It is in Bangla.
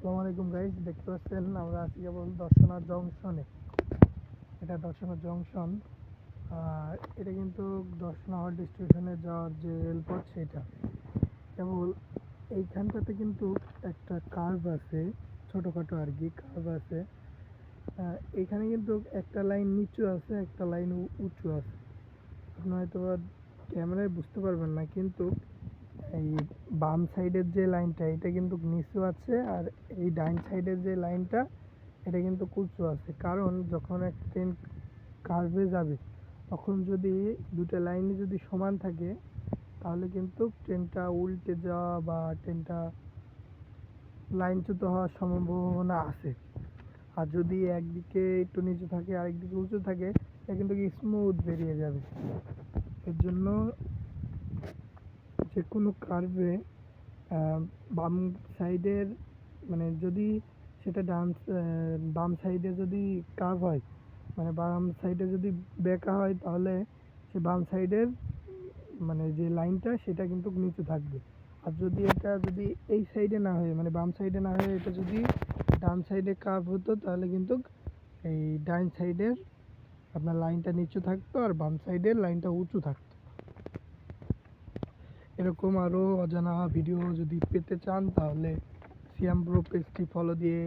আসসালামু আলাইকুম গাইস, দেখতে পাচ্ছেন আমরা আছি কেবল দর্শনা জংশনে। এটা দর্শনা জংশন। আর এটা কিন্তু দর্শনা হল্ট স্টেশনে যাওয়ার যে রেলপথ সেটা। কেবল এইখানটাতে কিন্তু একটা কার্ভ আছে, ছোটোখাটো আর কি কার্ভ আছে। এখানে কিন্তু একটা লাইন নিচু আছে, একটা লাইন উঁচু আছে। আপনি হয়তো ক্যামেরায় বুঝতে পারবেন না, কিন্তু এই বাম সাইডের যে লাইনটা এটা কিন্তু নিচু আছে, আর এই ডাইন সাইডের যে লাইনটা এটা কিন্তু উঁচু আছে। কারণ যখন এক ট্রেন কার্ভে যাবে তখন যদি দুটো লাইনই যদি সমান থাকে তাহলে কিন্তু ট্রেনটা উল্টে যাওয়া বা ট্রেনটা লাইনচ্যুত হওয়ার সম্ভাবনা আছে। আর যদি একদিকে একটু নিচু থাকে আরেকদিকে উঁচু থাকে এটা কিন্তু স্মুথ বেরিয়ে যাবে। এর জন্য যে কোনো কার্ভে বাম সাইডের মানে যদি সেটা বাম সাইডে যদি কার্ভ হয়, মানে বাম সাইডে যদি বেঁকা হয়, তাহলে সে বাম সাইডের মানে যে লাইনটা সেটা কিন্তু নিচু থাকবে। আর যদি এটা যদি এই সাইডে না হয়ে মানে বাম সাইডে না হয়ে এটা যদি ডান সাইডে কার্ভ হতো তাহলে কিন্তু এই ডান সাইডের আপনার লাইনটা নিচু থাকতো আর বাম সাইডের লাইনটা উঁচু থাকতো। এরকম আরও অজানা ভিডিও যদি পেতে চান তাহলে সিয়াম ব্রো পেজটি ফলো দিয়ে